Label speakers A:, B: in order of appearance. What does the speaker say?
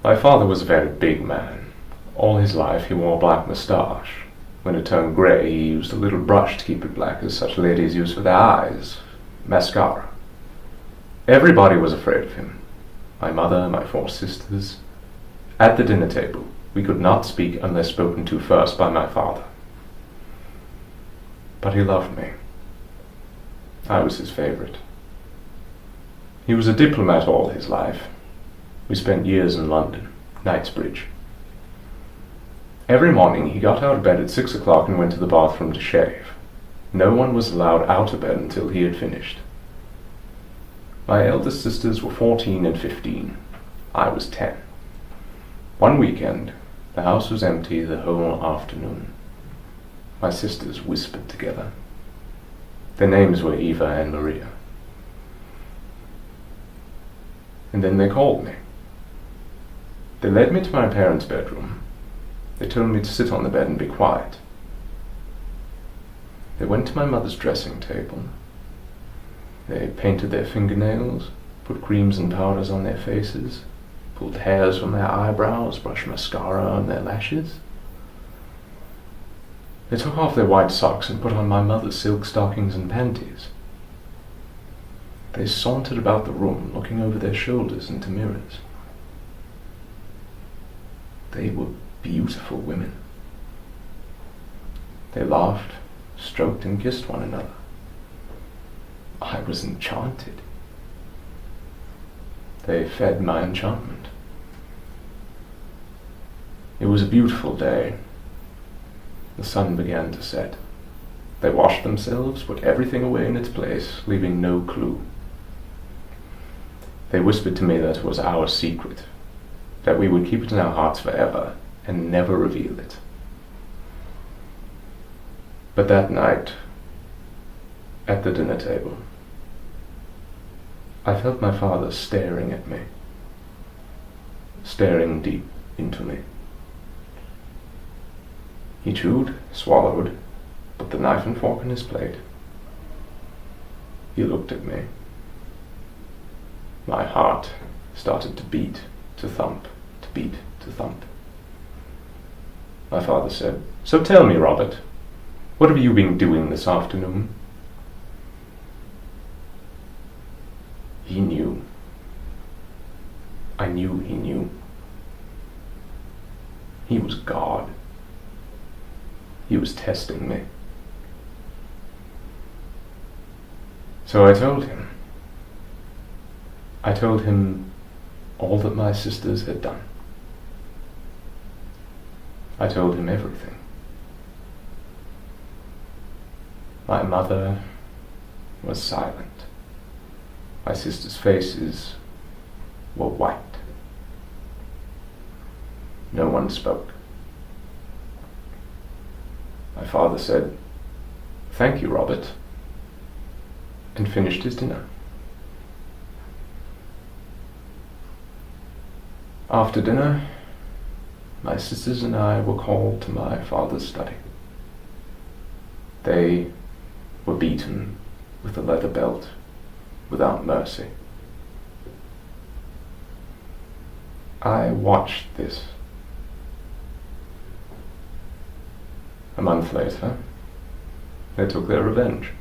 A: My father was a very big man. All his life he wore a black moustache. When it turned grey, he used a little brush to keep it black, as such ladies use for their eyes. Mascara. Everybody was afraid of him. My mother, my 4 sisters. At the dinner table, we could not speak unless spoken to first by my father. But he loved me. I was his favorite. He was a diplomat all his life. We spent years in London, Knightsbridge. Every morning he got out of bed at 6 o'clock and went to the bathroom to shave. No one was allowed out of bed until he had finished. My eldest sisters were 14 and 15. I was 10. One weekend, the house was empty the whole afternoon. My sisters whispered together. Their names were Eva and Maria. And then they called me. They led me to my parents' bedroom. They told me to sit on the bed and be quiet. They went to my mother's dressing table. They painted their fingernails, put creams and powders on their faces, pulled hairs from their eyebrows, brushed mascara on their lashes. They took off their white socks and put on my mother's silk stockings and panties. They sauntered about the room, looking over their shoulders into mirrors. They were beautiful women. They laughed, stroked and kissed one another. I was enchanted. They fed my enchantment. It was a beautiful day. The sun began to set. They washed themselves, put everything away in its place, leaving no clue. They whispered to me that it was our secret, that we would keep it in our hearts forever and never reveal it. But that night, at the dinner table, I felt my father staring at me, staring deep into me. He chewed, swallowed, put the knife and fork in his plate. He looked at me. My heart started to beat, to thump, to beat, to thump. My father said, "So tell me, Robert, what have you been doing this afternoon?" He knew. I knew he knew. He was God. He was testing me. So I told him. I told him all that my sisters had done. I told him everything. My mother was silent. My sisters' faces were white. No one spoke. My father said, "Thank you, Robert," and finished his dinner. After dinner, my sisters and I were called to my father's study. They were beaten with a leather belt without mercy. I watched this. A month later, they took their revenge.